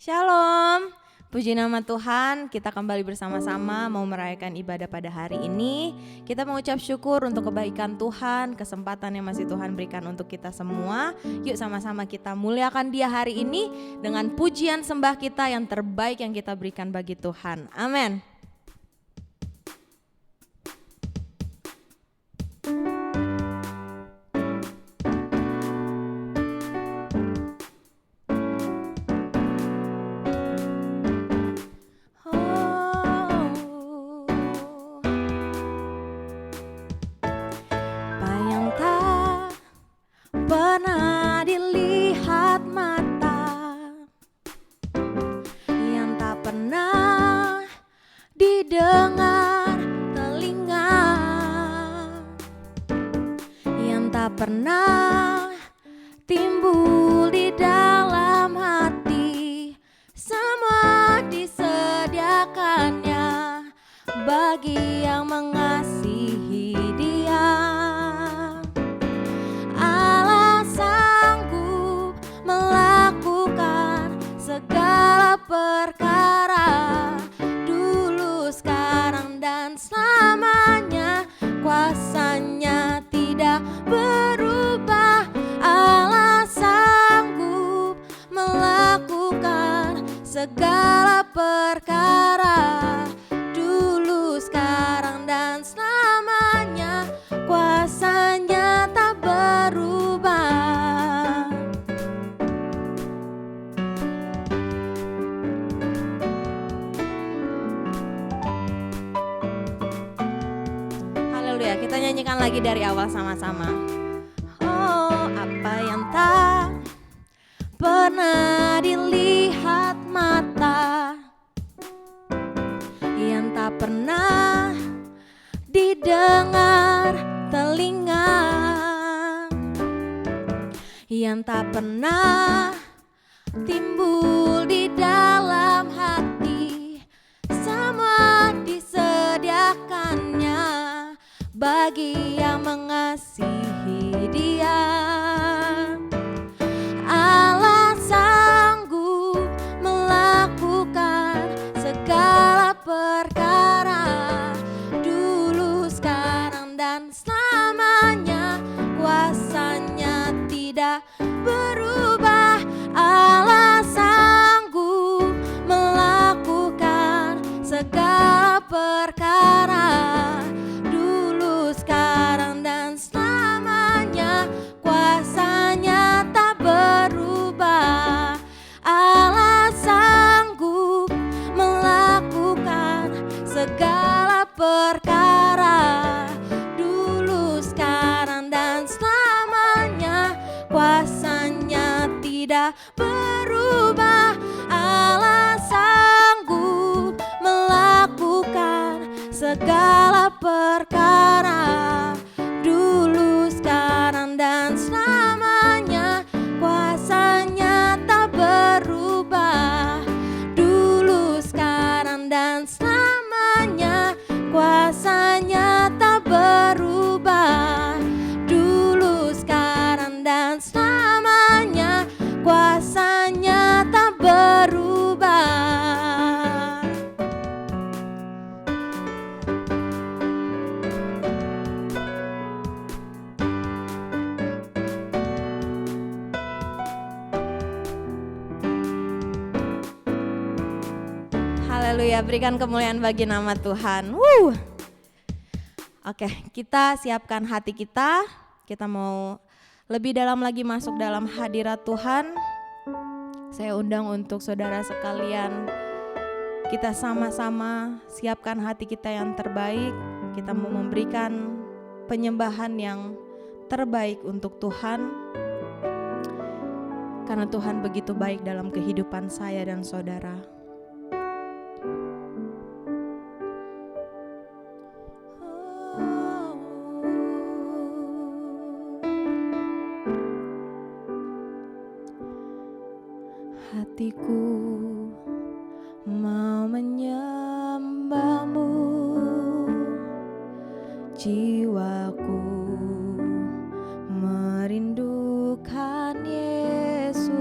Shalom, puji nama Tuhan, kita kembali bersama-sama mau merayakan ibadah pada hari ini. Kita mengucap syukur untuk kebaikan Tuhan, kesempatan yang masih Tuhan berikan untuk kita semua. Yuk sama-sama kita muliakan Dia hari ini dengan pujian sembah kita yang terbaik yang kita berikan bagi Tuhan. Amin. Pernah dilihat mata, yang tak pernah didengar telinga, yang tak pernah timbul di dalam hati, semua disediakannya bagi yang mengasihi Dia. Segala perkara dulu, sekarang, dan selamanya. Kuasanya tidak berubah. Allah sanggup melakukan segala perkara dulu, sekarang, dan selamanya. Kuasanya tak berubah. Kita nyanyikan lagi dari awal sama-sama. Oh, apa yang tak pernah dilihat mata, yang tak pernah didengar telinga, yang tak pernah timbul di dalam hati, semua disediakannya bagi yang mengasihi Dia. Allah sanggup melakukan segala perkara dulu, sekarang, dan selamanya. Kuasanya tidak berubah. Allah sanggup melakukan segala perkara sekarang, dan selamanya. Kuasanya tak berubah. Allah sanggup melakukan segala perkara dulu, sekarang, dan selamanya. Kuasanya tidak berubah. Allah sanggup melakukan segala perkara dulu, sekarang, dan selamanya. Kuasanya tak berubah. Dulu, sekarang, dan selamanya. Kuasanya tak berubah. Dulu, sekarang, dan selamanya. Kuasanya tak berubah. Haleluya, berikan kemuliaan bagi nama Tuhan. Oke, kita siapkan hati kita. Kita mau lebih dalam lagi masuk dalam hadirat Tuhan. Saya undang untuk saudara sekalian, kita sama-sama siapkan hati kita yang terbaik. Kita mau memberikan penyembahan yang terbaik untuk Tuhan, karena Tuhan begitu baik dalam kehidupan saya dan saudara. Hatiku mau menyembah-Mu, jiwaku merindukan Yesus.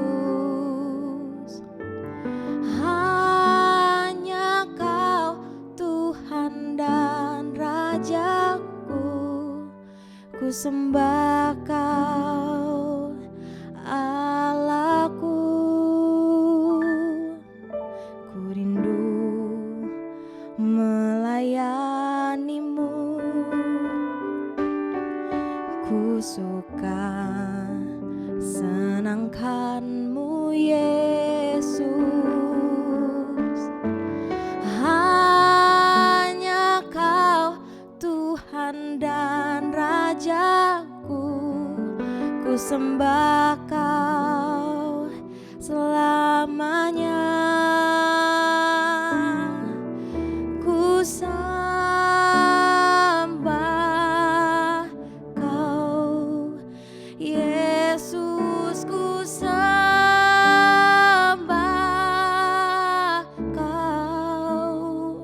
sembah Kau Allahku, ku rindu melayani-Mu, ku suka senangkan-Mu Yesus. Hanya Kau Tuhan dan Rajaku, ku sembah Kau selamanya. Ku sembah Kau Yesus, ku sembah Kau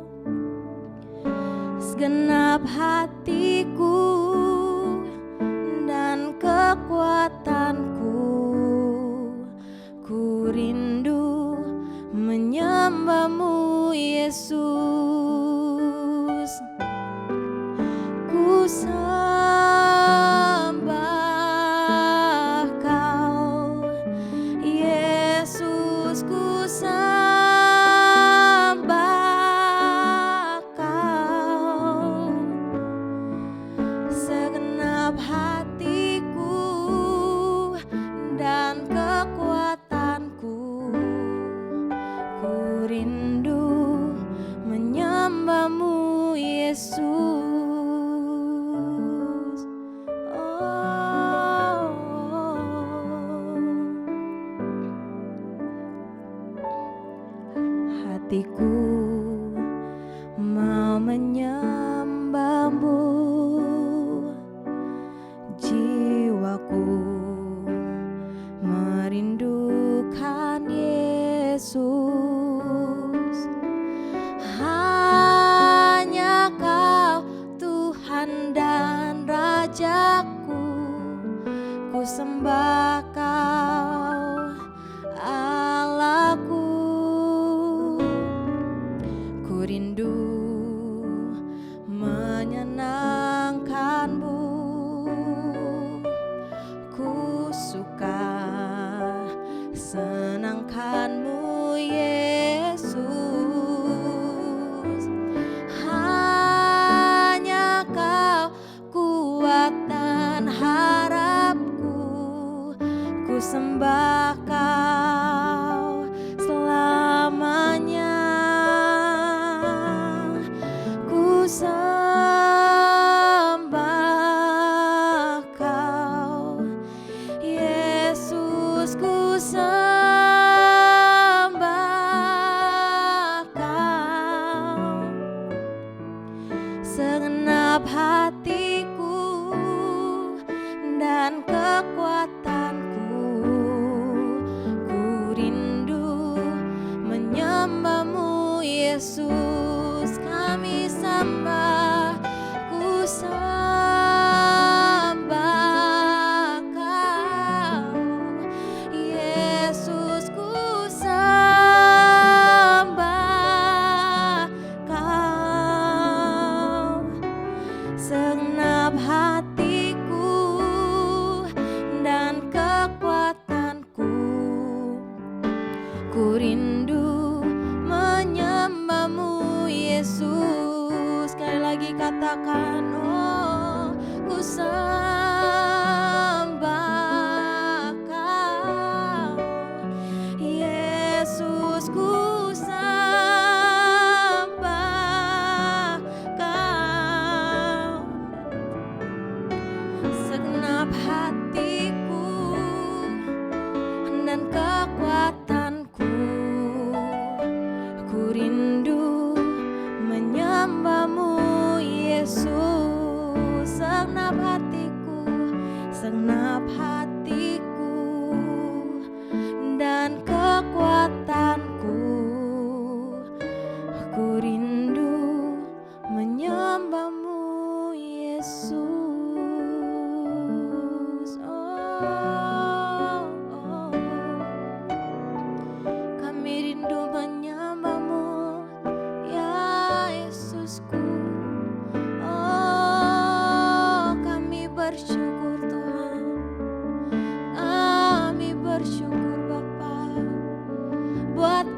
segenap hatiku dan kekuatanku, ku rindu menyembah-Mu Yesus. Ku sembah Kau Yesus, ku sembah Kau segenap hatiku dan kekuatanku, ku rindu menyembah-Mu Yesus. Hatiku mau menyembah-Mu, jiwaku merindukan Yesus. Hanya Kau Tuhan dan Rajaku, ku sembah Kau Allahku, ku rindu menyenangkan-Mu, ku suka senangkan-Mu Yesus. Hanya Kau kuat dan harapku, ku sembah Kau selamanya. Ku sembah Kau Yesus, ku sembah Kau segenap hatiku dan kekuatanku, ku rindu menyembah-Mu Yesus. Kami sembah, ku sembah Kau Yesus, ku sembah Kau segenap hatiku dan kekuatanku, ku rindu menyembah-Mu Yesus. Sekali lagi katakan, oh, ku sembah Kau Yesus, ku sembah Kau segenap hatiku dan kekuatanku, ku rindu menyembah-Mu Yesus. Segenap hatiku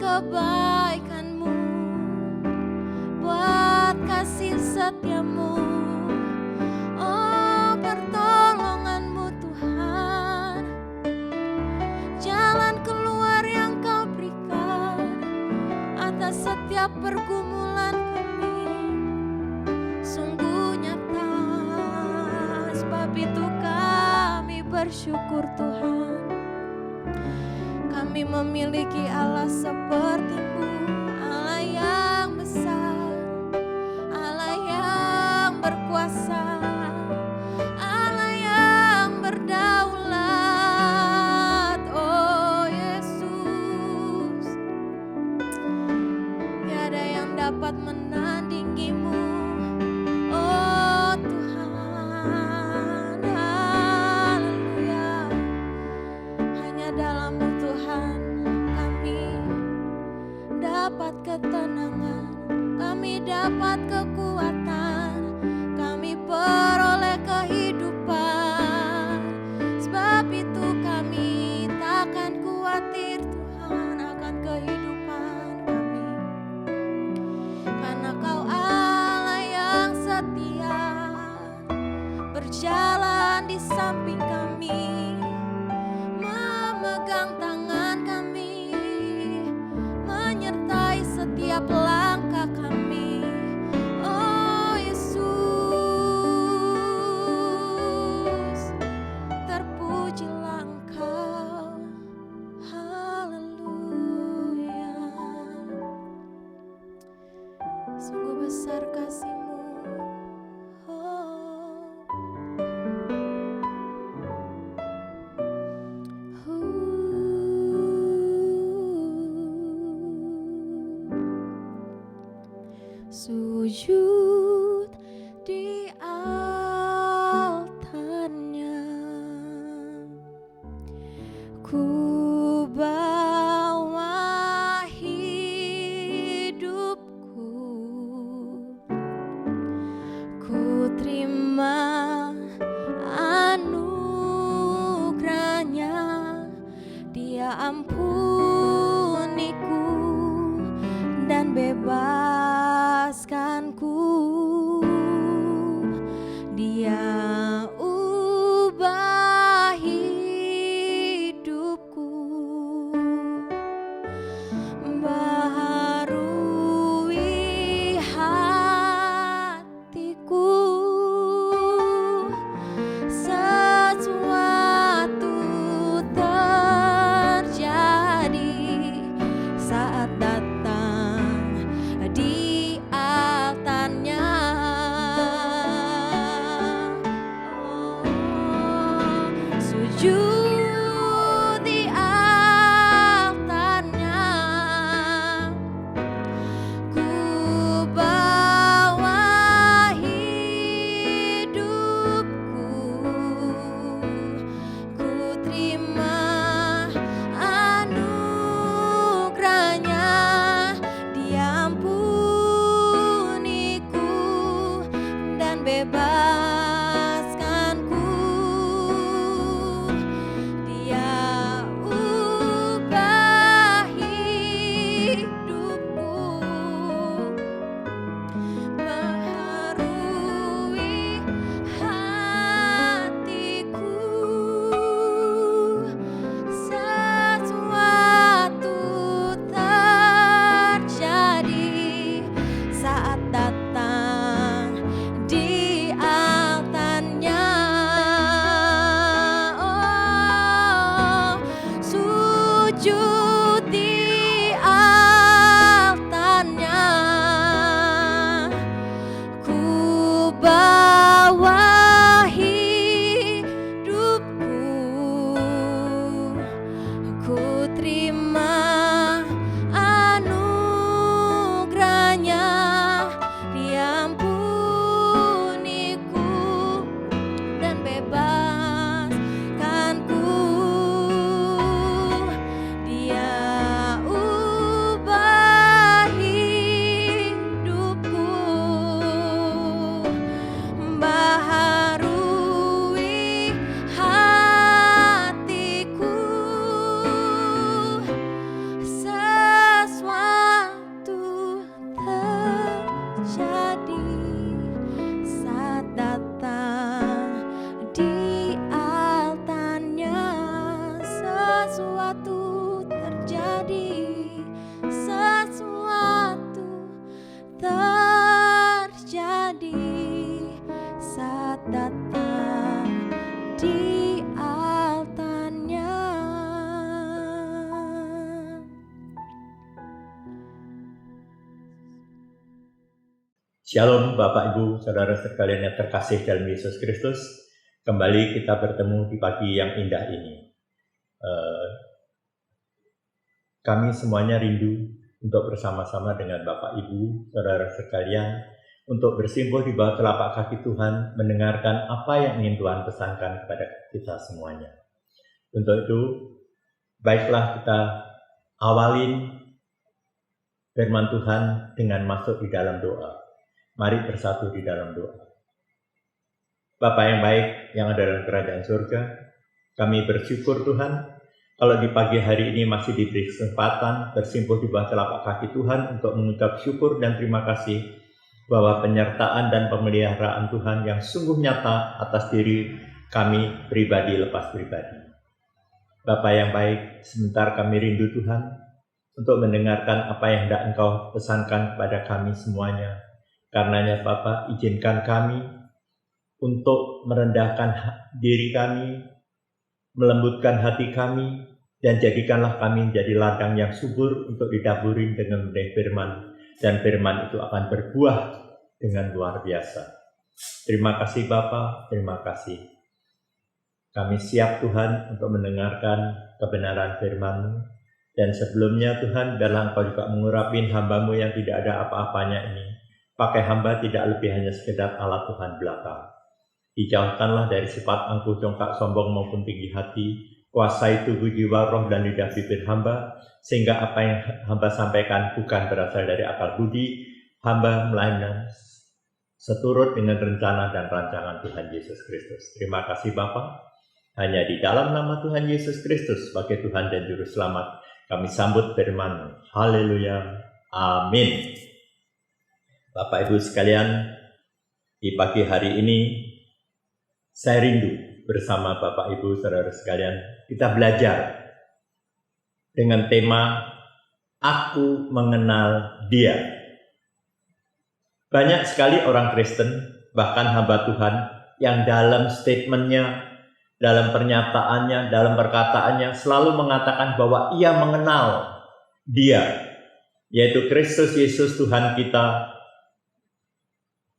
kebaikan-Mu, buat kasih setia-Mu, oh pertolongan-Mu Tuhan, jalan keluar yang Kau berikan atas setiap pergumulan kami, sungguh nyata. Sebab itu kami bersyukur Tuhan, kami memiliki Allah seperti-Mu, Allah yang besar, Allah yang berkuasa, Allah yang berdaulat. Oh Yesus, tiada yang dapat menandingi-Mu. Oh Tuhan, haleluya. Hanya dalam-Mu Tuhan kami dapat ketenangan, kami dapat kekuatan, kami peroleh kehidupan. Sebab itu kami takkan khawatir Tuhan akan kehidupan kami, karena Kau Allah yang setia, berjalan di samping kami, memegang tangan kami, menyertai setiap langkah kami. Oh Yesus, terpujilah Engkau, haleluya. Sungguh besar kasih-Mu, sujud di altarnya, ku bawa hidupku, ku terima anugerahnya, Dia ampuniku dan bebaskanku, Dia ubah hidupku, baharui hatiku. Sesuatu terjadi saat datang di altarnya. Sujud di altarnya, ku bawa hidupku, ku terima anugerahnya, Shalom Bapak Ibu, Saudara sekalian yang terkasih dalam Yesus Kristus. Kembali kita bertemu di pagi yang indah ini. Kami semuanya rindu untuk bersama-sama dengan Bapak Ibu, Saudara sekalian, untuk bersimpuh di bawah telapak kaki Tuhan, mendengarkan apa yang ingin Tuhan pesankan kepada kita semuanya. Untuk itu, baiklah kita awalin firman Tuhan dengan masuk di dalam doa. Mari bersatu di dalam doa. Bapa yang baik yang ada dalam kerajaan surga, kami bersyukur Tuhan, kalau di pagi hari ini masih diberi kesempatan bersimpuh di bawah telapak kaki Tuhan untuk mengucap syukur dan terima kasih bahwa penyertaan dan pemeliharaan Tuhan yang sungguh nyata atas diri kami pribadi lepas pribadi. Bapa yang baik, sebentar kami rindu Tuhan untuk mendengarkan apa yang hendak Engkau pesankan kepada kami semuanya. Karenanya Bapa, izinkan kami untuk merendahkan diri kami, melembutkan hati kami, dan jadikanlah kami menjadi ladang yang subur untuk didaburi dengan benih firman, dan firman itu akan berbuah dengan luar biasa. Terima kasih Bapa, terima kasih. Kami siap Tuhan untuk mendengarkan kebenaran firman-Mu, dan sebelumnya Tuhan, biarlah Engkau juga mengurapin hamba-Mu yang tidak ada apa-apanya ini. Pakai hamba tidak lebih hanya sekedar alat Tuhan belaka. Dijauhkanlah dari sifat angkuh, congkak, sombong maupun tinggi hati. Kuasai tubuh, jiwa, roh, dan lidah bibir hamba, sehingga apa yang hamba sampaikan bukan berasal dari akal budi hamba, melainkan seturut dengan rencana dan rancangan Tuhan Yesus Kristus. Terima kasih Bapa. Hanya di dalam nama Tuhan Yesus Kristus sebagai Tuhan dan Juru Selamat kami sambut firman-Mu. Haleluya. Amin. Bapak Ibu sekalian, di pagi hari ini saya rindu bersama Bapak Ibu Saudara sekalian kita belajar dengan tema Aku Mengenal Dia. Banyak sekali orang Kristen, bahkan hamba Tuhan, yang dalam statementnya, dalam pernyataannya, dalam perkataannya selalu mengatakan bahwa ia mengenal Dia, yaitu Kristus Yesus Tuhan kita,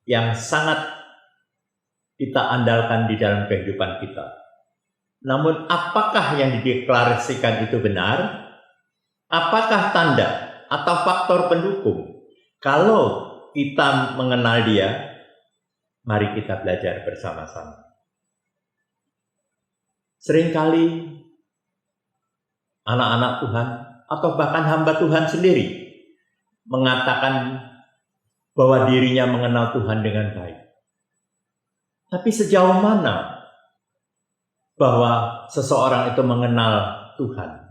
yang sangat kita andalkan di dalam kehidupan kita. Namun apakah yang dideklarasikan itu benar? Apakah tanda atau faktor pendukung? Kalau kita mengenal Dia, mari kita belajar bersama-sama. Seringkali anak-anak Tuhan atau bahkan hamba Tuhan sendiri mengatakan bahwa dirinya mengenal Tuhan dengan baik. Tapi sejauh mana bahwa seseorang itu mengenal Tuhan?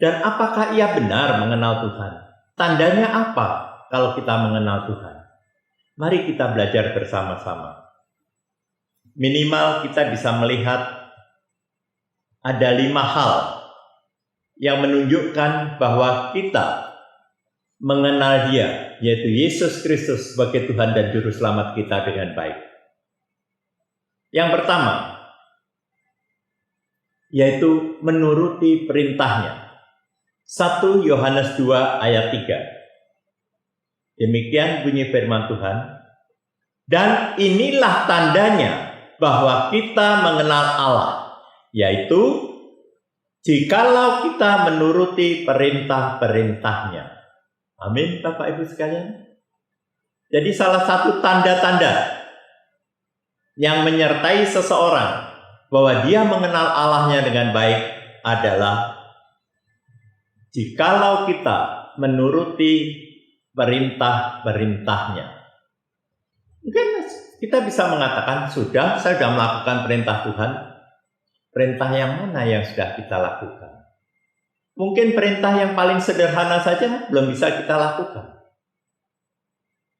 Dan apakah ia benar mengenal Tuhan? Tandanya apa kalau kita mengenal Tuhan? Mari kita belajar bersama-sama. Minimal kita bisa melihat ada 5 hal yang menunjukkan bahwa kita mengenal Dia, yaitu Yesus Kristus sebagai Tuhan dan Juru Selamat kita dengan baik. Yang pertama, yaitu menuruti perintahnya. 1 Yohanes 2 ayat 3. Demikian bunyi firman Tuhan. Dan inilah tandanya bahwa kita mengenal Allah, yaitu jikalau kita menuruti perintah-perintahnya. Amin, Bapak Ibu sekalian. Jadi salah satu tanda-tanda yang menyertai seseorang bahwa dia mengenal Allahnya dengan baik adalah jikalau kita menuruti perintah-perintahnya. Mungkin kita bisa mengatakan, saya sudah melakukan perintah Tuhan. Perintah yang mana yang sudah kita lakukan? Mungkin perintah yang paling sederhana saja belum bisa kita lakukan.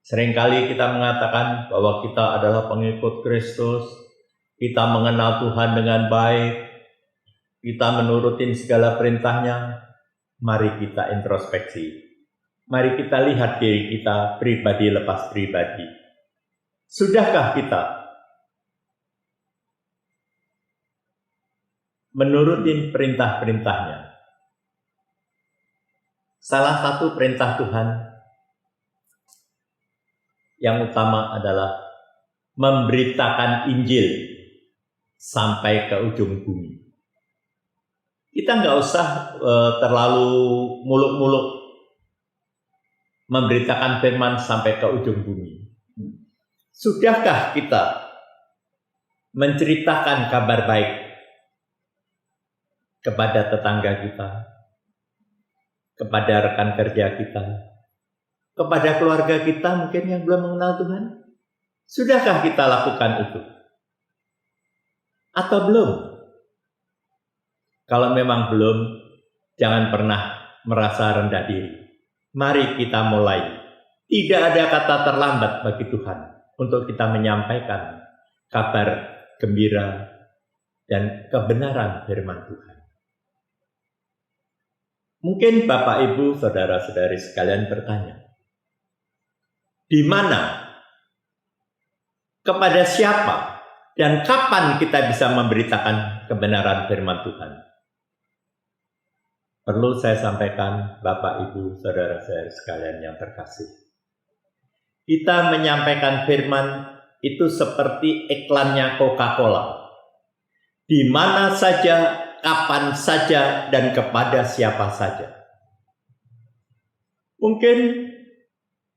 Seringkali kita mengatakan bahwa kita adalah pengikut Kristus, kita mengenal Tuhan dengan baik, kita menurutin segala perintahnya. Mari kita introspeksi. Mari kita lihat diri kita pribadi lepas pribadi. Sudahkah kita menurutin perintah-perintahnya? Salah satu perintah Tuhan yang utama adalah memberitakan Injil sampai ke ujung bumi. Kita nggak usah terlalu muluk-muluk memberitakan firman sampai ke ujung bumi. Sudahkah kita menceritakan kabar baik kepada tetangga kita, kepada rekan kerja kita, kepada keluarga kita mungkin yang belum mengenal Tuhan? Sudahkah kita lakukan itu? Atau belum? Kalau memang belum, jangan pernah merasa rendah diri. Mari kita mulai. Tidak ada kata terlambat bagi Tuhan untuk kita menyampaikan kabar gembira dan kebenaran firman Tuhan. Mungkin Bapak, Ibu, saudara-saudari sekalian bertanya, di mana, kepada siapa, dan kapan kita bisa memberitakan kebenaran firman Tuhan? Perlu saya sampaikan, Bapak, Ibu, saudara-saudari sekalian yang terkasih. Kita menyampaikan firman itu seperti iklannya Coca-Cola. Di mana saja, kapan saja, dan kepada siapa saja. Mungkin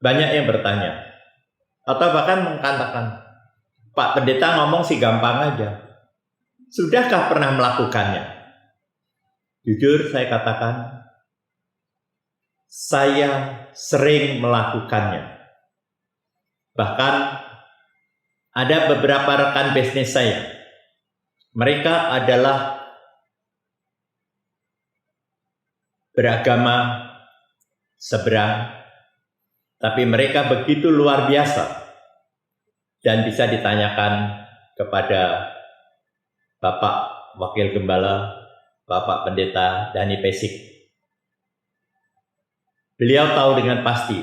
banyak yang bertanya, atau bahkan mengatakan, Pak Pendeta ngomong sih gampang aja. Sudahkah pernah melakukannya? Jujur saya katakan, saya sering melakukannya. Bahkan ada beberapa rekan bisnis saya. Mereka adalah beragama seberang, tapi mereka begitu luar biasa dan bisa ditanyakan kepada Bapak Wakil Gembala, Bapak Pendeta Dani Pesik. Beliau tahu dengan pasti,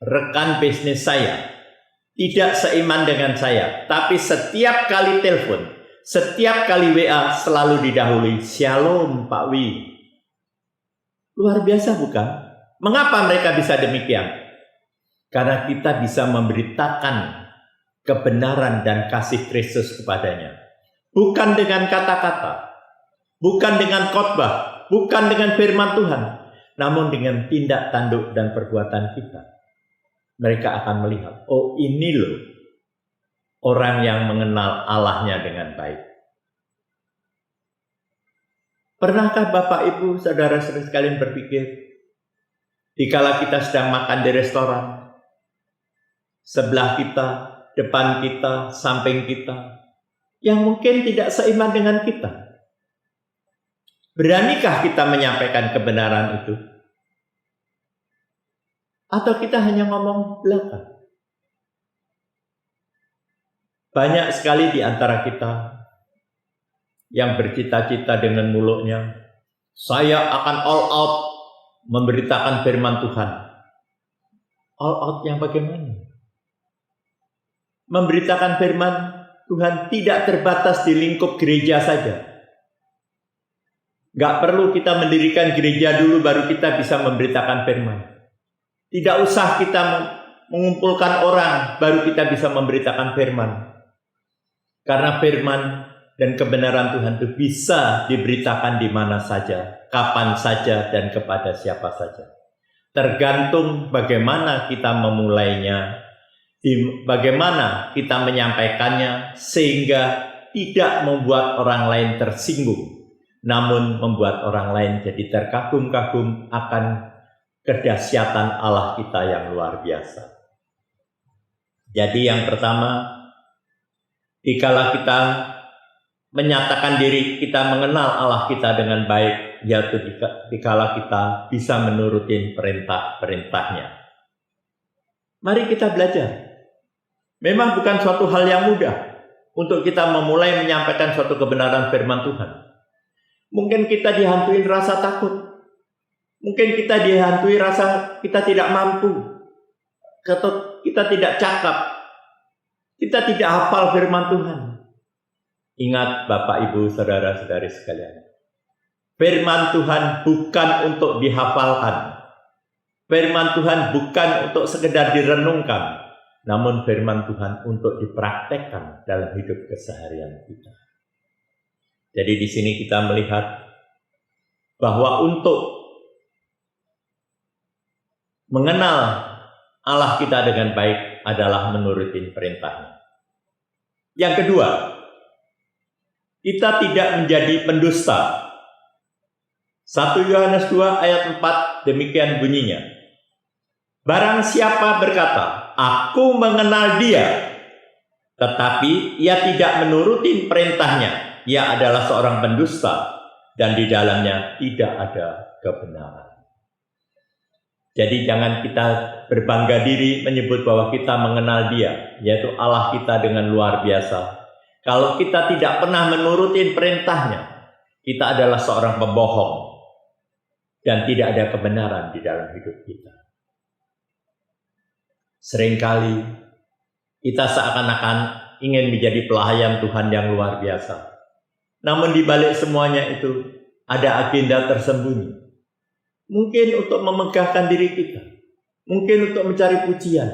rekan bisnis saya tidak seiman dengan saya, tapi setiap kali telepon, setiap kali WA selalu didahului, Shalom Pak Wi. Luar biasa bukan? Mengapa mereka bisa demikian? Karena kita bisa memberitakan kebenaran dan kasih Kristus kepadanya. Bukan dengan kata-kata, bukan dengan khotbah, bukan dengan firman Tuhan, namun dengan tindak tanduk dan perbuatan kita. Mereka akan melihat, oh ini loh orang yang mengenal Allahnya dengan baik. Pernahkah Bapak, Ibu, saudara-saudara sekalian berpikir, dikala kita sedang makan di restoran, sebelah kita, depan kita, samping kita, yang mungkin tidak seiman dengan kita, beranikah kita menyampaikan kebenaran itu? Atau kita hanya ngomong belaka? Banyak sekali di antara kita yang bercita-cita dengan mulutnya, saya akan all out memberitakan firman Tuhan. All out yang bagaimana? Memberitakan firman Tuhan tidak terbatas di lingkup gereja saja. Gak perlu kita mendirikan gereja dulu baru kita bisa memberitakan firman. Tidak usah kita mengumpulkan orang baru kita bisa memberitakan firman. Karena firman dan kebenaran Tuhan itu bisa diberitakan di mana saja, kapan saja, dan kepada siapa saja. Tergantung bagaimana kita memulainya, bagaimana kita menyampaikannya, sehingga tidak membuat orang lain tersinggung, namun membuat orang lain jadi terkagum-kagum akan kedahsyatan Allah kita yang luar biasa. Jadi yang pertama, dikala kita menyatakan diri kita mengenal Allah kita dengan baik, yaitu dikala kita bisa menurutin perintah-perintahnya. Mari kita belajar. Memang bukan suatu hal yang mudah untuk kita memulai menyampaikan suatu kebenaran firman Tuhan. Mungkin kita dihantui rasa takut. Mungkin kita dihantui rasa kita tidak mampu. Atau kita tidak cakap. Kita tidak hafal firman Tuhan. Ingat Bapak, Ibu, saudara-saudari sekalian. Firman Tuhan bukan untuk dihafalkan. Firman Tuhan bukan untuk sekedar direnungkan. namun firman Tuhan untuk dipraktekkan dalam hidup keseharian kita. Jadi di sini kita melihat bahwa untuk mengenal Allah kita dengan baik adalah menurutin perintahnya. Yang kedua, kita tidak menjadi pendusta. 1 Yohanes 2 ayat 4 demikian bunyinya. Barang siapa berkata, aku mengenal dia, tetapi ia tidak menurutin perintahnya, ia adalah seorang pendusta dan di dalamnya tidak ada kebenaran. Jadi jangan kita berbangga diri menyebut bahwa kita mengenal dia, yaitu Allah kita dengan luar biasa. Kalau kita tidak pernah menurutin perintahnya, kita adalah seorang pembohong dan tidak ada kebenaran di dalam hidup kita. Seringkali kita seakan-akan ingin menjadi pelayan Tuhan yang luar biasa. Namun di balik semuanya itu ada agenda tersembunyi. Mungkin untuk memegahkan diri kita, mungkin untuk mencari pujian,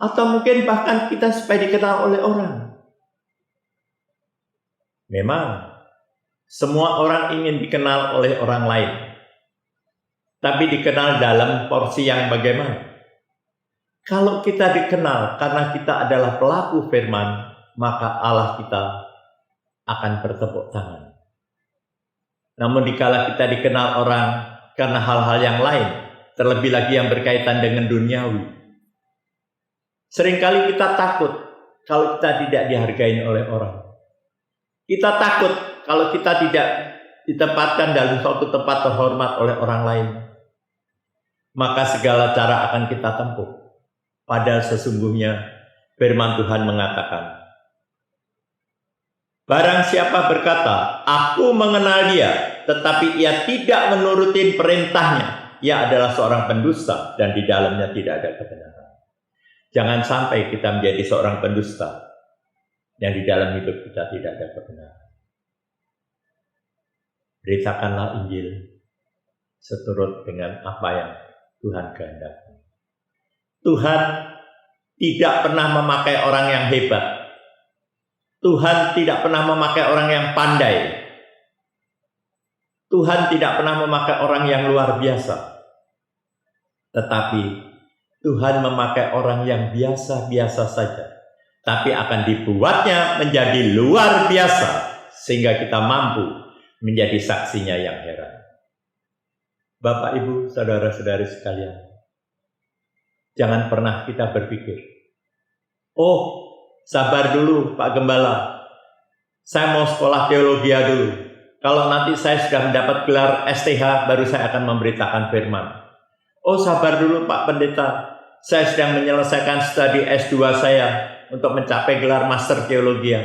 atau mungkin bahkan kita supaya dikenal oleh orang. Memang semua orang ingin dikenal oleh orang lain, tapi dikenal dalam porsi yang bagaimana? Kalau kita dikenal karena kita adalah pelaku firman, maka Allah kita akan bertepuk tangan. Namun dikala kita dikenal orang karena hal-hal yang lain, terlebih lagi yang berkaitan dengan duniawi, seringkali kita takut kalau kita tidak dihargai oleh orang. Kita takut kalau kita tidak ditempatkan dalam suatu tempat terhormat oleh orang lain. Maka segala cara akan kita tempuh. Padahal sesungguhnya firman Tuhan mengatakan, barang siapa berkata, aku mengenal dia, tetapi ia tidak menurutin perintahnya, ia adalah seorang pendusta dan di dalamnya tidak ada kebenaran. Jangan sampai kita menjadi seorang pendusta yang di dalam hidup kita tidak ada kebenaran. Beritakanlah Injil seturut dengan apa yang Tuhan kehendaki. Tuhan tidak pernah memakai orang yang hebat. Tuhan tidak pernah memakai orang yang pandai. Tuhan tidak pernah memakai orang yang luar biasa. Tetapi Tuhan memakai orang yang biasa-biasa saja. Tapi akan dibuatnya menjadi luar biasa. Sehingga kita mampu menjadi saksinya yang heran. Bapak, Ibu, saudara-saudari sekalian. Jangan pernah kita berpikir, oh, sabar dulu Pak Gembala, saya mau sekolah teologi dulu. Kalau nanti saya sudah mendapat gelar STH, baru saya akan memberitakan firman. Oh, sabar dulu Pak Pendeta, saya sedang menyelesaikan studi S2 saya untuk mencapai gelar Master Teologi.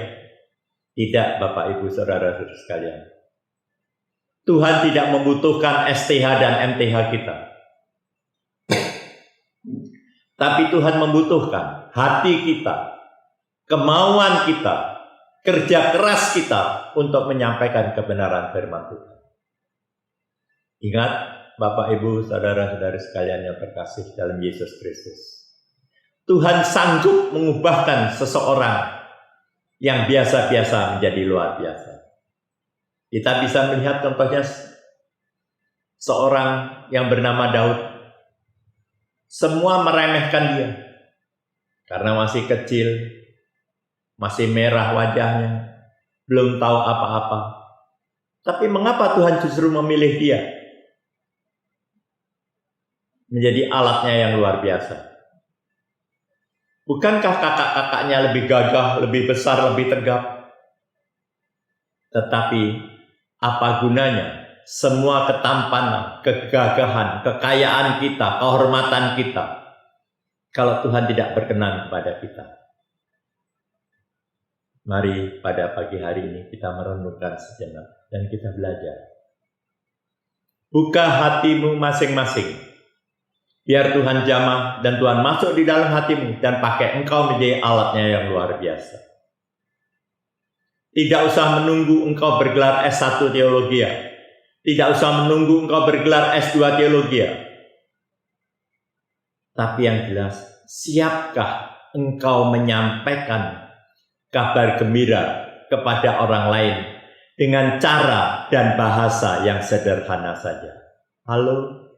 Tidak, Bapak Ibu Saudara-saudara sekalian. Tuhan tidak membutuhkan STH dan MTH kita. Tapi Tuhan membutuhkan hati kita, kemauan kita, kerja keras kita untuk menyampaikan kebenaran firman Tuhan. Ingat, Bapak, Ibu, saudara-saudari sekalian yang terkasih dalam Yesus Kristus. Tuhan sanggup mengubahkan seseorang yang biasa-biasa menjadi luar biasa. Kita bisa melihat contohnya seorang yang bernama Daud. Semua meremehkan dia karena masih kecil, masih merah wajahnya, belum tahu apa-apa. Tapi mengapa Tuhan justru memilih dia menjadi alatnya yang luar biasa? Bukankah kakak-kakaknya lebih gagah, lebih besar, lebih tegap? Tetapi apa gunanya semua ketampanan, kegagahan, kekayaan kita, kehormatan kita, kalau Tuhan tidak berkenan kepada kita? Mari pada pagi hari ini kita merenungkan sejenak dan kita belajar. Buka hatimu masing-masing, biar Tuhan jamah dan Tuhan masuk di dalam hatimu dan pakai engkau menjadi alatnya yang luar biasa. Tidak usah menunggu engkau bergelar S1 teologi. Tidak usah menunggu engkau bergelar S2 teologi. Tapi yang jelas, siapkah engkau menyampaikan kabar gembira kepada orang lain dengan cara dan bahasa yang sederhana saja? Halo?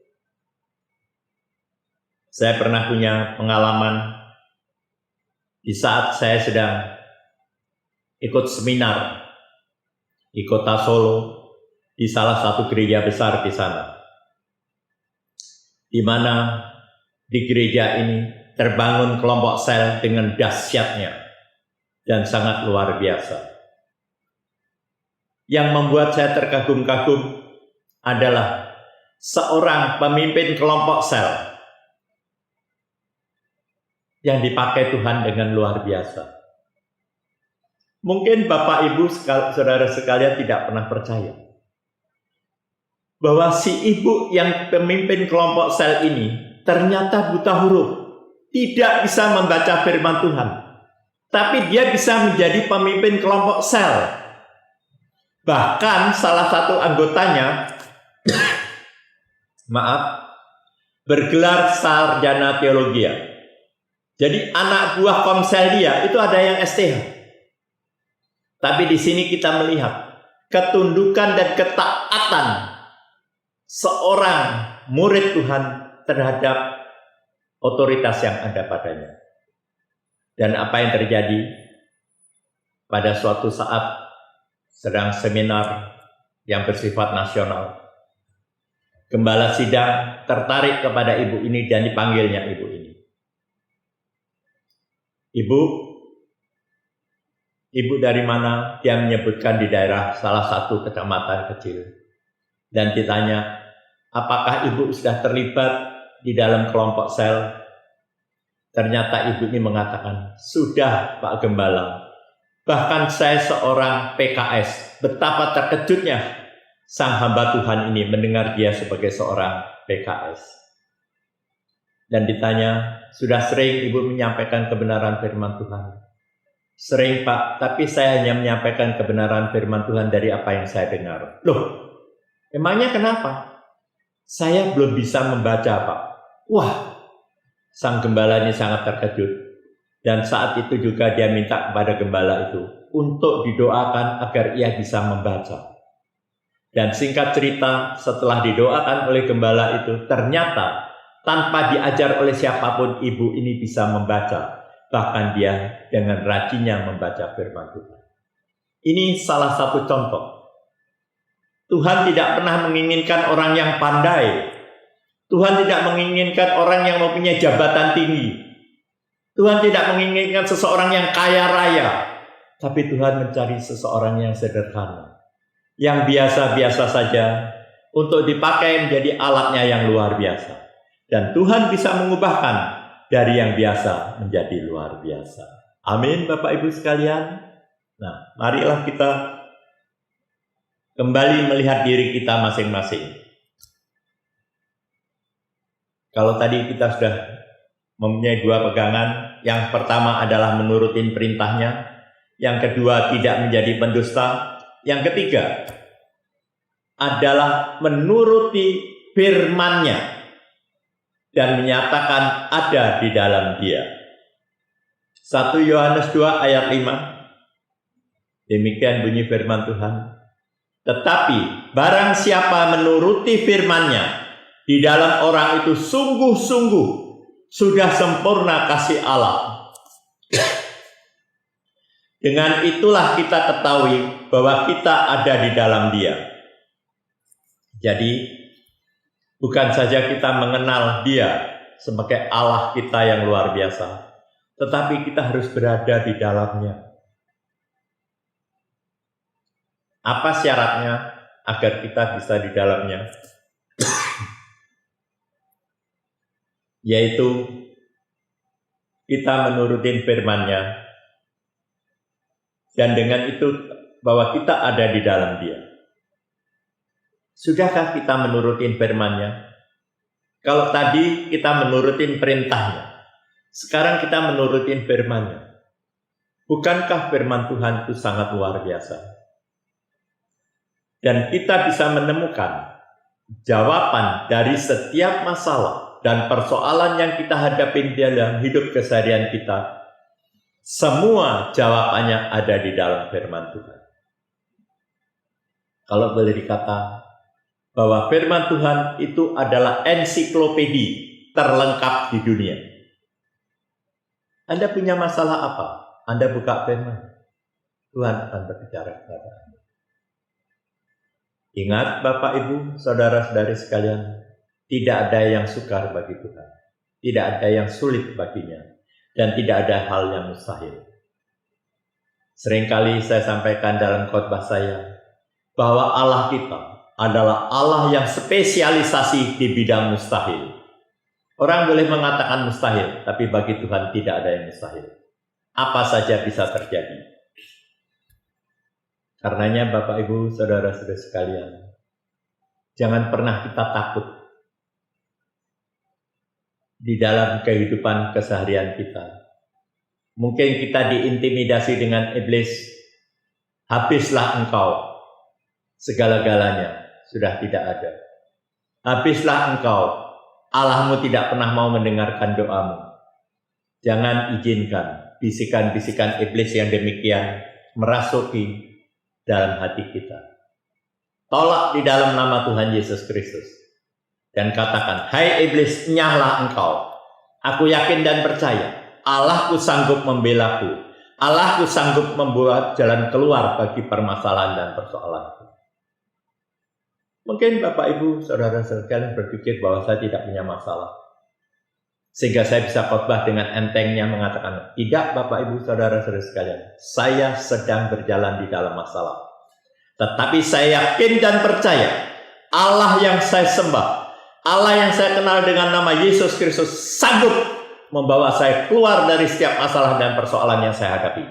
Saya pernah punya pengalaman di saat saya sedang ikut seminar di kota Solo, di salah satu gereja besar di sana, di mana di gereja ini terbangun kelompok sel dengan dahsyatnya dan sangat luar biasa. Yang membuat saya terkagum-kagum adalah seorang pemimpin kelompok sel yang dipakai Tuhan dengan luar biasa. Mungkin Bapak Ibu saudara sekalian tidak pernah percaya bahwa si ibu yang pemimpin kelompok sel ini ternyata buta huruf, tidak bisa membaca firman Tuhan, tapi dia bisa menjadi pemimpin kelompok sel. Bahkan salah satu anggotanya bergelar sarjana teologi. Jadi anak buah komsel dia itu ada yang STH. Tapi di sini kita melihat ketundukan dan ketaatan seorang murid Tuhan terhadap otoritas yang ada padanya. Dan apa yang terjadi pada suatu saat sedang seminar yang bersifat nasional, gembala sidang tertarik kepada ibu ini dan dipanggilnya ibu ini. Ibu dari mana? Dia menyebutkan di daerah salah satu kecamatan kecil. Dan ditanya, apakah ibu sudah terlibat di dalam kelompok sel? Ternyata ibu ini mengatakan, sudah Pak Gembala. Bahkan saya seorang PKS. Betapa terkejutnya sang hamba Tuhan ini mendengar dia sebagai seorang PKS. Dan ditanya, sudah sering ibu menyampaikan kebenaran firman Tuhan? Sering Pak, tapi saya hanya menyampaikan kebenaran firman Tuhan dari apa yang saya dengar. Loh, emangnya kenapa? Saya belum bisa membaca Pak. Wah, sang gembala ini sangat terkejut. Dan saat itu juga dia minta kepada gembala itu untuk didoakan agar ia bisa membaca. Dan singkat cerita, setelah didoakan oleh gembala itu, ternyata tanpa diajar oleh siapapun ibu ini bisa membaca. Bahkan dia dengan rajinnya membaca firman Tuhan. Ini salah satu contoh. Tuhan tidak pernah menginginkan orang yang pandai. Tuhan tidak menginginkan orang yang mempunyai jabatan tinggi. Tuhan tidak menginginkan seseorang yang kaya raya. Tapi Tuhan mencari seseorang yang sederhana, yang biasa-biasa saja, untuk dipakai menjadi alatnya yang luar biasa. Dan Tuhan bisa mengubahkan dari yang biasa menjadi luar biasa. Amin Bapak Ibu sekalian. Nah, marilah kita kembali melihat diri kita masing-masing. Kalau tadi kita sudah mempunyai dua pegangan. Yang pertama adalah menurutin perintahnya. Yang kedua tidak menjadi pendusta. Yang ketiga adalah menuruti firman-Nya dan menyatakan ada di dalam dia. 1 Yohanes 2 ayat 5. Demikian bunyi firman Tuhan. Tetapi barang siapa menuruti firman-Nya, di dalam orang itu sungguh-sungguh sudah sempurna kasih Allah. Dengan itulah kita ketahui bahwa kita ada di dalam dia. Jadi bukan saja kita mengenal dia sebagai Allah kita yang luar biasa, tetapi kita harus berada di dalamnya. Apa syaratnya agar kita bisa di dalamnya? Yaitu kita menurutin firman-Nya, dan dengan itu bahwa kita ada di dalam dia. Sudahkah kita menurutin firman-Nya? Kalau tadi kita menurutin perintahnya, sekarang kita menurutin firman-Nya. Bukankah firman Tuhan itu sangat luar biasa? Dan kita bisa menemukan jawaban dari setiap masalah dan persoalan yang kita hadapi dalam hidup keseharian kita, semua jawabannya ada di dalam firman Tuhan. Kalau boleh dikata bahwa firman Tuhan itu adalah ensiklopedi terlengkap di dunia. Anda punya masalah apa? Anda buka firman, Tuhan akan berbicara kepada Anda. Ingat Bapak Ibu, saudara-saudari sekalian, tidak ada yang sukar bagi Tuhan. Tidak ada yang sulit baginya. Dan tidak ada hal yang mustahil. Seringkali saya sampaikan dalam khotbah saya, bahwa Allah kita adalah Allah yang spesialisasi di bidang mustahil. Orang boleh mengatakan mustahil, tapi bagi Tuhan tidak ada yang mustahil. Apa saja bisa terjadi. Karenanya Bapak Ibu, saudara-saudara sekalian, jangan pernah kita takut di dalam kehidupan keseharian kita. Mungkin kita diintimidasi dengan iblis, habislah engkau, segala-galanya sudah tidak ada. Habislah engkau, Allahmu tidak pernah mau mendengarkan doamu. Jangan izinkan bisikan-bisikan iblis yang demikian merasuki dalam hati kita. Tolak di dalam nama Tuhan Yesus Kristus. Dan katakan, hai iblis, nyahlah engkau. Aku yakin dan percaya, Allahku sanggup membelaku. Allahku sanggup membuat jalan keluar bagi permasalahan dan persoalanku. Mungkin Bapak Ibu, saudara sekalian berpikir bahwa saya tidak punya masalah. Sehingga saya bisa khotbah dengan entengnya mengatakan, tidak Bapak Ibu, saudara-saudara sekalian, saya sedang berjalan di dalam masalah. Tetapi saya yakin dan percaya, Allah yang saya sembah, Allah yang saya kenal dengan nama Yesus Kristus sanggup membawa saya keluar dari setiap masalah dan persoalan yang saya hadapi.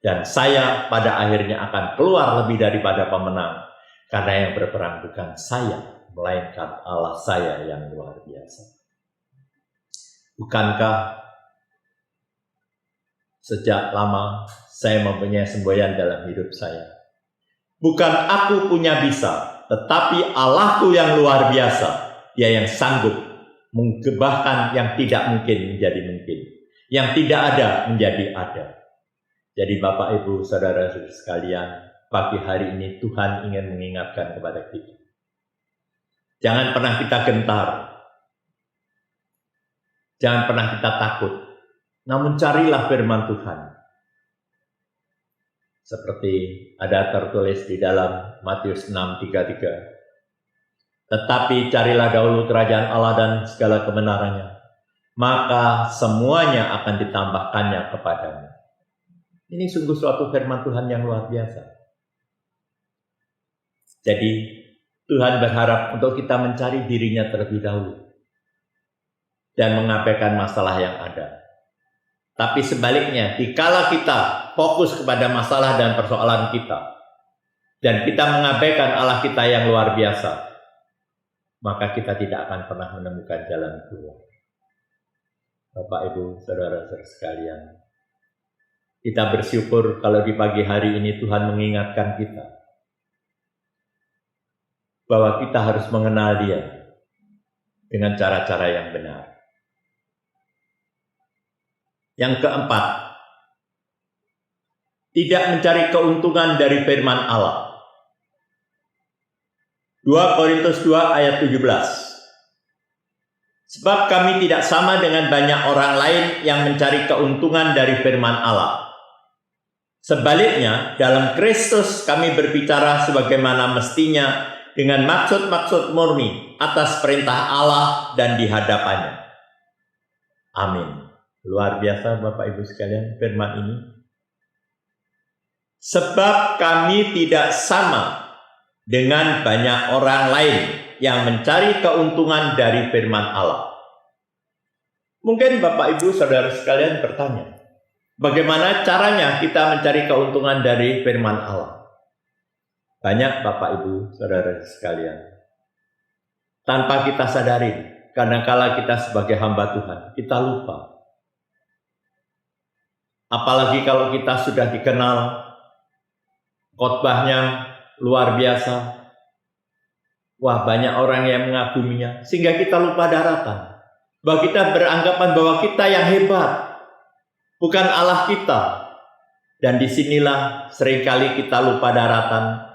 Dan saya pada akhirnya akan keluar lebih daripada pemenang. Karena yang berperang bukan saya, melainkan Allah saya yang luar biasa. Bukankah sejak lama saya mempunyai semboyan dalam hidup saya? Bukan aku punya bisa, tetapi Allahku yang luar biasa. Dia yang sanggup mengubahkan yang tidak mungkin menjadi mungkin. Yang tidak ada menjadi ada. Jadi Bapak Ibu saudara sekalian, pagi hari ini Tuhan ingin mengingatkan kepada kita. Jangan pernah kita gentar. Jangan pernah kita takut. Namun carilah firman Tuhan. Seperti ada tertulis di dalam Matius 6:33. Tetapi carilah dahulu kerajaan Allah dan segala kebenarannya, maka semuanya akan ditambahkannya kepadamu. Ini sungguh suatu firman Tuhan yang luar biasa. Jadi Tuhan berharap untuk kita mencari dirinya terlebih dahulu dan mengabaikan masalah yang ada. Tapi sebaliknya, dikala kita fokus kepada masalah dan persoalan kita dan kita mengabaikan Allah kita yang luar biasa, maka kita tidak akan pernah menemukan jalan keluar. Bapak Ibu, saudara-saudara sekalian, kita bersyukur kalau di pagi hari ini Tuhan mengingatkan kita bahwa kita harus mengenal Dia dengan cara-cara yang benar. Yang keempat, tidak mencari keuntungan dari firman Allah. 2 Korintus 2 ayat 17. Sebab kami tidak sama dengan banyak orang lain yang mencari keuntungan dari firman Allah. Sebaliknya, dalam Kristus kami berbicara sebagaimana mestinya dengan maksud-maksud murni atas perintah Allah dan di hadapannya. Amin. Luar biasa Bapak Ibu sekalian firman ini. Sebab kami tidak sama dengan banyak orang lain yang mencari keuntungan dari firman Allah. Mungkin Bapak Ibu saudara sekalian bertanya, bagaimana caranya kita mencari keuntungan dari firman Allah? Banyak Bapak Ibu saudara sekalian, tanpa kita sadari, kadangkala kita sebagai hamba Tuhan, kita lupa. Apalagi kalau kita sudah dikenal, khotbahnya luar biasa. Wah, banyak orang yang mengaguminya. Sehingga kita lupa daratan. bahwa kita beranggapan bahwa kita yang hebat, bukan Allah kita. Dan disinilah seringkali kita lupa daratan.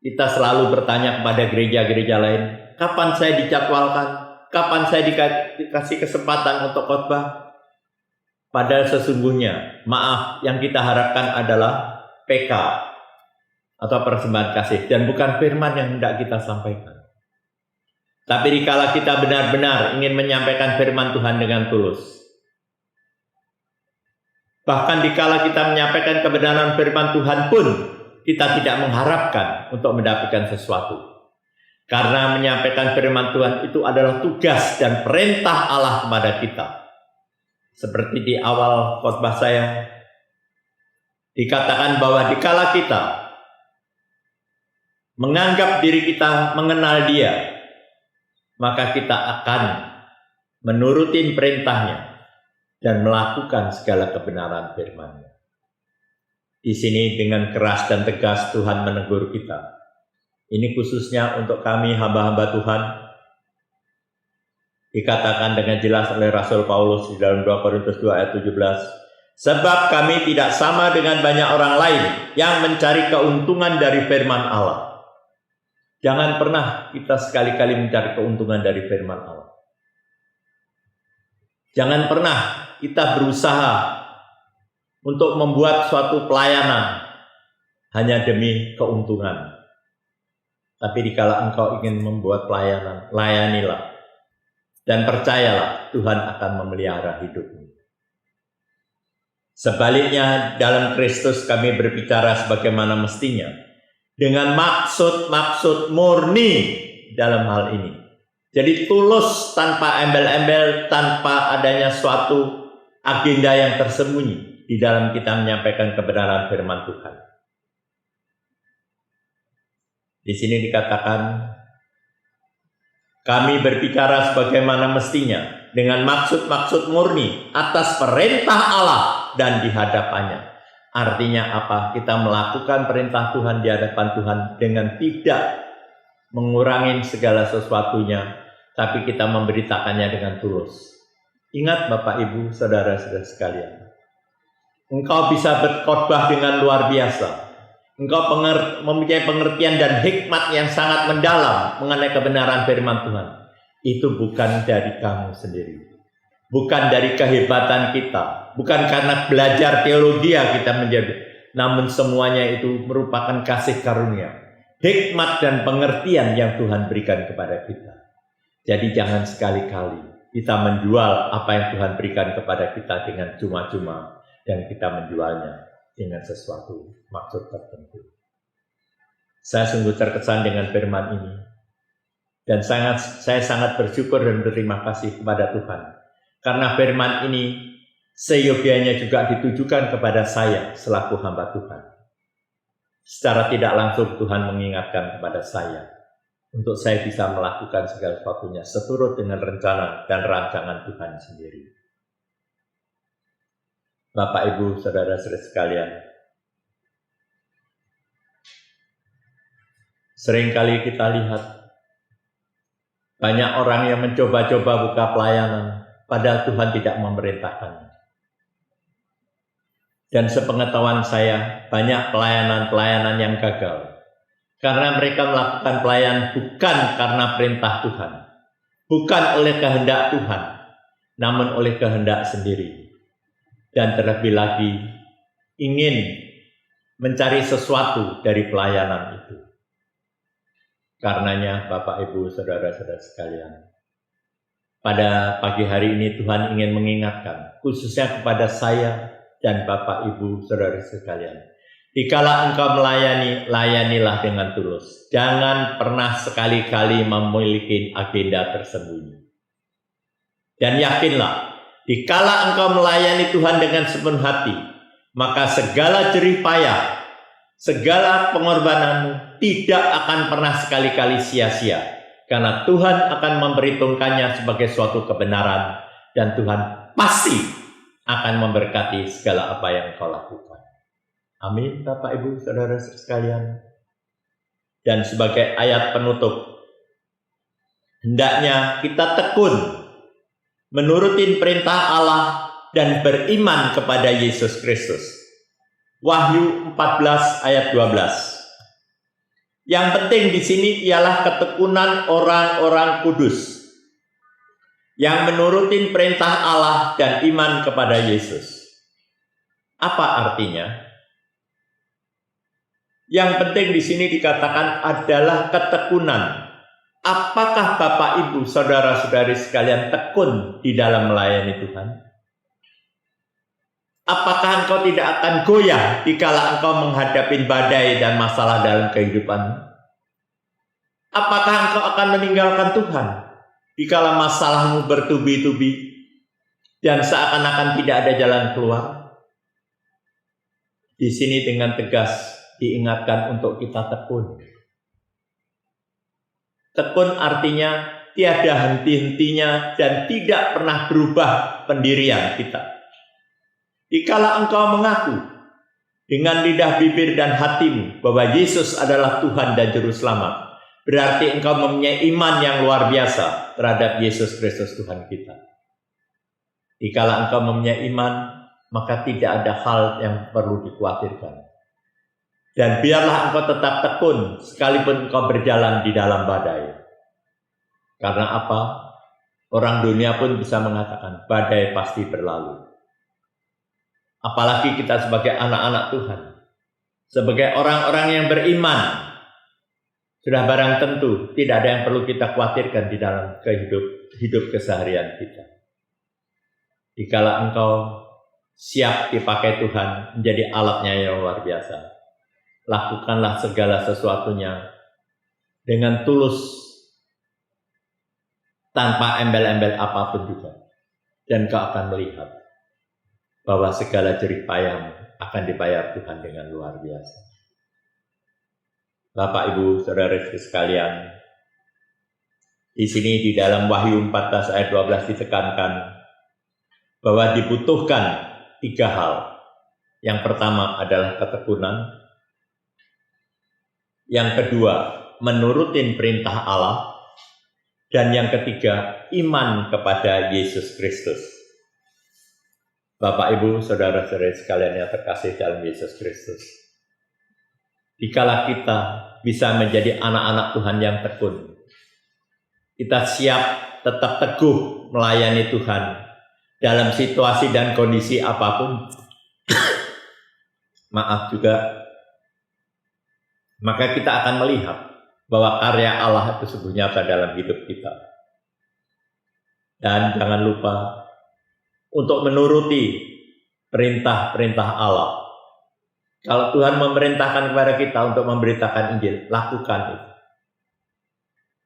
Kita selalu bertanya kepada gereja-gereja lain, kapan saya dijadwalkan? Kapan saya dikasih kesempatan untuk khotbah? Padahal sesungguhnya, maaf, yang kita harapkan adalah PK atau persembahan kasih, dan bukan firman yang hendak kita sampaikan. Tapi dikala kita benar-benar ingin menyampaikan firman Tuhan dengan tulus, bahkan dikala kita menyampaikan kebenaran firman Tuhan pun, kita tidak mengharapkan untuk mendapatkan sesuatu. Karena menyampaikan firman Tuhan itu adalah tugas dan perintah Allah kepada kita. Seperti di awal khotbah saya, dikatakan bahwa dikala kita menganggap diri kita mengenal Dia, maka kita akan menurutin perintahnya dan melakukan segala kebenaran firman-Nya. Di sini dengan keras dan tegas Tuhan menegur kita. Ini khususnya untuk kami hamba-hamba Tuhan. Dikatakan dengan jelas oleh Rasul Paulus di dalam 2 Korintus 2 ayat 17. Sebab kami tidak sama dengan banyak orang lain yang mencari keuntungan dari firman Allah. Jangan pernah kita sekali-kali mencari keuntungan dari firman Allah. Jangan pernah kita berusaha untuk membuat suatu pelayanan hanya demi keuntungan. Tapi dikala engkau ingin membuat pelayanan, layanilah. Dan percayalah, Tuhan akan memelihara hidupmu. Sebaliknya, dalam Kristus kami berbicara sebagaimana mestinya, dengan maksud-maksud murni dalam hal ini. Jadi tulus, tanpa embel-embel, tanpa adanya suatu agenda yang tersembunyi di dalam kita menyampaikan kebenaran firman Tuhan. Di sini dikatakan, kami berbicara sebagaimana mestinya dengan maksud-maksud murni atas perintah Allah dan di hadapannya. Artinya apa? Kita melakukan perintah Tuhan di hadapan Tuhan dengan tidak mengurangi segala sesuatunya, tapi kita memberitakannya dengan tulus. Ingat Bapak Ibu, saudara-saudara sekalian, engkau bisa berkhotbah dengan luar biasa. Engkau mempunyai pengertian dan hikmat yang sangat mendalam mengenai kebenaran firman Tuhan. Itu bukan dari kamu sendiri. Bukan dari kehebatan kita. Bukan karena belajar teologi kita menjadi. Namun semuanya itu merupakan kasih karunia. Hikmat dan pengertian yang Tuhan berikan kepada kita. Jadi jangan sekali-kali kita menjual apa yang Tuhan berikan kepada kita dengan cuma-cuma. Dan kita menjualnya dengan sesuatu maksud tertentu. Saya sungguh terkesan dengan firman ini. Dan saya sangat bersyukur dan berterima kasih kepada Tuhan. Karena firman ini seyogianya juga ditujukan kepada saya selaku hamba Tuhan. Secara tidak langsung Tuhan mengingatkan kepada saya untuk saya bisa melakukan segala sesuatunya seturut dengan rencana dan rancangan Tuhan sendiri. Bapak, Ibu, saudara-saudara sekalian, seringkali kita lihat banyak orang yang mencoba-coba buka pelayanan, padahal Tuhan tidak memerintahkannya. Dan sepengetahuan saya, banyak pelayanan-pelayanan yang gagal. Karena mereka melakukan pelayanan bukan karena perintah Tuhan. Bukan oleh kehendak Tuhan, namun oleh kehendak sendiri. Dan terlebih lagi, ingin mencari sesuatu dari pelayanan itu. Karenanya Bapak, Ibu, saudara-saudara sekalian, pada pagi hari ini Tuhan ingin mengingatkan, khususnya kepada saya dan Bapak, Ibu, saudara sekalian. Dikala engkau melayani, layanilah dengan tulus. Jangan pernah sekali-kali memiliki agenda tersembunyi. Dan yakinlah, dikala engkau melayani Tuhan dengan sepenuh hati, maka segala jerih payah, segala pengorbananmu tidak akan pernah sekali-kali sia-sia. Karena Tuhan akan memperhitungkannya sebagai suatu kebenaran. Dan Tuhan pasti akan memberkati segala apa yang kau lakukan. Amin, Bapak, Ibu, saudara sekalian. Dan sebagai ayat penutup, hendaknya kita tekun menurutin perintah Allah, dan beriman kepada Yesus Kristus. Wahyu 14 ayat 12. Yang penting di sini ialah ketekunan orang-orang kudus yang menurutin perintah Allah dan iman kepada Yesus. Apa artinya? Yang penting di sini dikatakan adalah ketekunan. Apakah Bapak, Ibu, saudara-saudari sekalian tekun di dalam melayani Tuhan? Apakah engkau tidak akan goyah dikala engkau menghadapi badai dan masalah dalam kehidupanmu? Apakah engkau akan meninggalkan Tuhan dikala masalahmu bertubi-tubi dan seakan-akan tidak ada jalan keluar? Di sini dengan tegas diingatkan untuk kita tekun. Tekun artinya tiada henti-hentinya dan tidak pernah berubah pendirian kita. Dikala engkau mengaku dengan lidah, bibir, dan hatimu bahwa Yesus adalah Tuhan dan Juru Selamat, berarti engkau mempunyai iman yang luar biasa terhadap Yesus Kristus Tuhan kita. Dikala engkau mempunyai iman, maka tidak ada hal yang perlu dikhawatirkan. Dan biarlah engkau tetap tekun sekalipun engkau berjalan di dalam badai. Karena apa? Orang dunia pun bisa mengatakan badai pasti berlalu. Apalagi kita sebagai anak-anak Tuhan, sebagai orang-orang yang beriman, sudah barang tentu tidak ada yang perlu kita khawatirkan di dalam hidup keseharian kita. Dikala engkau siap dipakai Tuhan menjadi alatnya yang luar biasa, lakukanlah segala sesuatunya dengan tulus, tanpa embel-embel apapun juga, dan kau akan melihat bahwa segala jerih payahmu akan dibayar Tuhan dengan luar biasa. Bapak, Ibu, saudara sekalian, di sini di dalam Wahyu 14 ayat 12 ditekankan bahwa dibutuhkan 3 hal. Yang pertama adalah ketekunan. Yang kedua, menurutin perintah Allah. Dan yang ketiga, iman kepada Yesus Kristus. Bapak, Ibu, saudara-saudari sekalian yang terkasih dalam Yesus Kristus, dikala kita bisa menjadi anak-anak Tuhan yang tekun, kita siap tetap teguh melayani Tuhan dalam situasi dan kondisi apapun, maka kita akan melihat bahwa karya Allah itu sungguh nyata dalam hidup kita. Dan jangan lupa untuk menuruti perintah-perintah Allah. Kalau Tuhan memerintahkan kepada kita untuk memberitakan Injil, lakukan itu.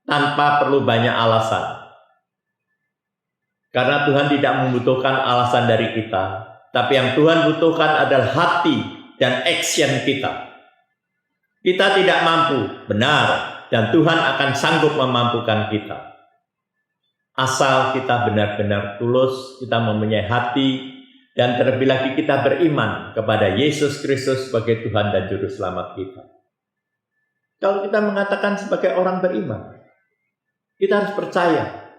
Tanpa perlu banyak alasan. Karena Tuhan tidak membutuhkan alasan dari kita, tapi yang Tuhan butuhkan adalah hati dan action kita. Kita tidak mampu, benar, dan Tuhan akan sanggup memampukan kita. Asal kita benar-benar tulus, kita mempunyai hati, dan terlebih lagi kita beriman kepada Yesus Kristus sebagai Tuhan dan Juru Selamat kita. Kalau kita mengatakan sebagai orang beriman, kita harus percaya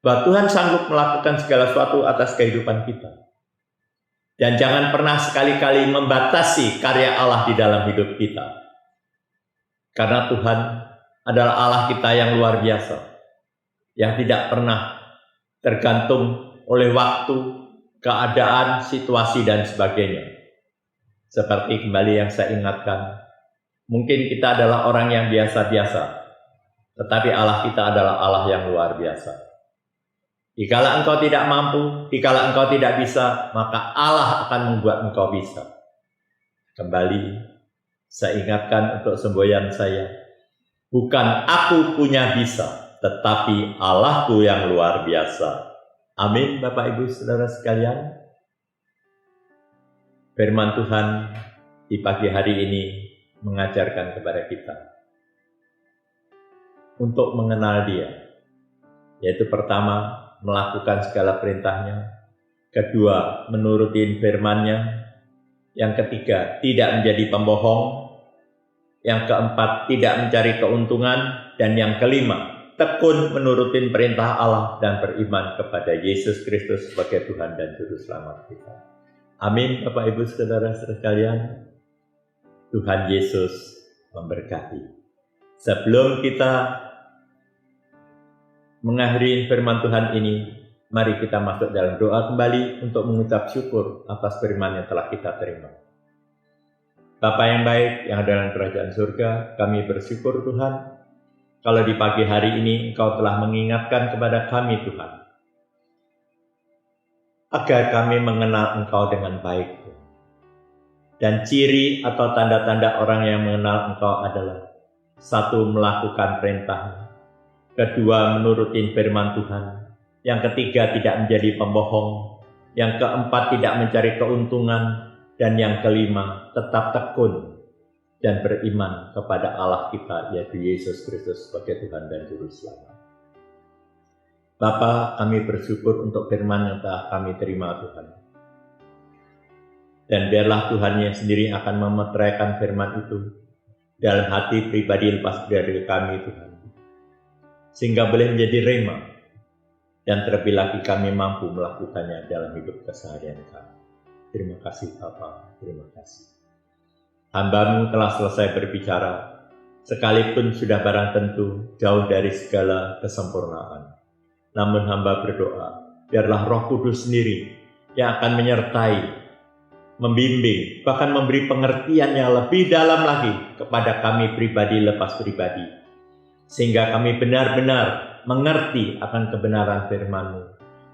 bahwa Tuhan sanggup melakukan segala sesuatu atas kehidupan kita. Dan jangan pernah sekali-kali membatasi karya Allah di dalam hidup kita. Karena Tuhan adalah Allah kita yang luar biasa, yang tidak pernah tergantung oleh waktu, keadaan, situasi, dan sebagainya. Seperti kembali yang saya ingatkan, mungkin kita adalah orang yang biasa-biasa, tetapi Allah kita adalah Allah yang luar biasa. Dikala engkau tidak mampu, dikala engkau tidak bisa, maka Allah akan membuat engkau bisa. Kembali, saya ingatkan untuk semboyan saya, bukan aku punya bisa, tetapi Allahku yang luar biasa. Amin, Bapak, Ibu, saudara sekalian. Firman Tuhan di pagi hari ini mengajarkan kepada kita untuk mengenal Dia. Yaitu pertama, melakukan segala perintahnya. Kedua, menuruti firman-Nya. Yang ketiga, tidak menjadi pembohong. Yang keempat, tidak mencari keuntungan. Dan yang kelima, tekun menurutin perintah Allah dan beriman kepada Yesus Kristus sebagai Tuhan dan Juru Selamat kita. Amin, Bapak Ibu Saudara sekalian. Tuhan Yesus memberkati. Sebelum kita mengakhiri firman Tuhan ini, mari kita masuk dalam doa kembali untuk mengucap syukur atas firman yang telah kita terima. Bapa yang baik yang ada dalam kerajaan surga, kami bersyukur Tuhan, kalau di pagi hari ini Engkau telah mengingatkan kepada kami Tuhan, agar kami mengenal Engkau dengan baik. Dan ciri atau tanda-tanda orang yang mengenal Engkau adalah: satu, melakukan perintah-Mu; kedua, menurutin firman Tuhan; yang ketiga, tidak menjadi pembohong; yang keempat, tidak mencari keuntungan; dan yang kelima, tetap tekun dan beriman kepada Allah kita, yaitu Yesus Kristus sebagai Tuhan dan Juru Selamat. Bapa, kami bersyukur untuk firman yang telah kami terima Tuhan. Dan biarlah Tuhan yang sendiri akan memeteraikan firman itu dalam hati pribadi lepas pribadi kami Tuhan, sehingga boleh menjadi rema, dan terlebih lagi kami mampu melakukannya dalam hidup keseharian kami. Terima kasih Bapa, terima kasih. Hamba-Mu telah selesai berbicara, sekalipun sudah barang tentu jauh dari segala kesempurnaan. Namun hamba berdoa, biarlah Roh Kudus sendiri yang akan menyertai, membimbing, bahkan memberi pengertian yang lebih dalam lagi kepada kami pribadi lepas pribadi, sehingga kami benar-benar mengerti akan kebenaran firman-Mu.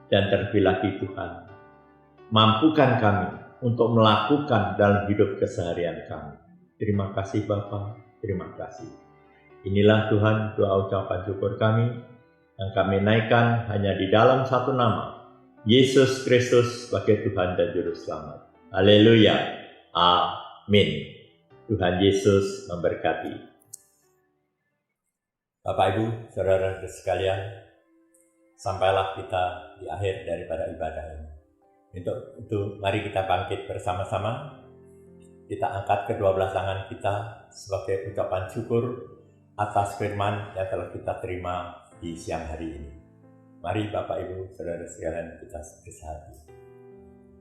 Dan terlebih lagi Tuhan, mampukan kami untuk melakukan dalam hidup keseharian kami. Terima kasih Bapa, terima kasih. Inilah Tuhan doa ucapan syukur kami yang kami naikkan hanya di dalam satu nama, Yesus Kristus sebagai Tuhan dan Juru Selamat. Haleluya, amin. Tuhan Yesus memberkati. Bapak Ibu, saudara sekalian, sampailah kita di akhir daripada ibadah ini. Untuk itu, mari kita bangkit bersama-sama. Kita angkat kedua belah tangan kita sebagai ucapan syukur atas firman yang telah kita terima di siang hari ini. Mari Bapak Ibu, saudara sekalian, kita bersatu.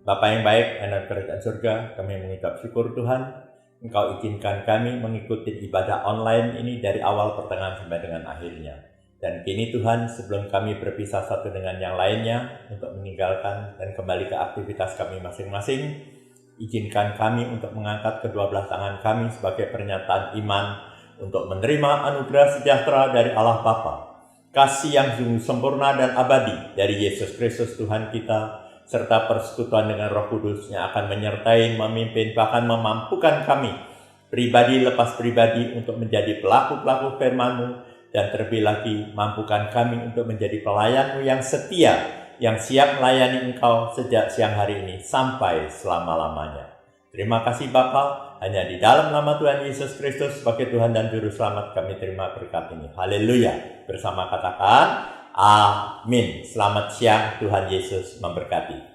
Bapa yang baik, dalam kerajaan surga, kami mengucap syukur Tuhan, Engkau izinkan kami mengikuti ibadah online ini dari awal, pertengahan, sampai dengan akhirnya. Dan kini Tuhan, sebelum kami berpisah satu dengan yang lainnya untuk meninggalkan dan kembali ke aktivitas kami masing-masing, izinkan kami untuk mengangkat kedua belah tangan kami sebagai pernyataan iman untuk menerima anugerah sejahtera dari Allah Bapa, kasih yang sungguh sempurna dan abadi dari Yesus Kristus Tuhan kita, serta persekutuan dengan Roh Kudus yang akan menyertai, memimpin, bahkan memampukan kami pribadi lepas pribadi untuk menjadi pelaku-pelaku firman-Mu. Dan terlebih lagi, mampukan kami untuk menjadi pelayan-Mu yang setia, yang siap melayani Engkau sejak siang hari ini sampai selama-lamanya. Terima kasih Bapa, hanya di dalam nama Tuhan Yesus Kristus sebagai Tuhan dan Juru Selamat kami terima berkat ini. Haleluya. Bersama katakan, amin. Selamat siang, Tuhan Yesus memberkati.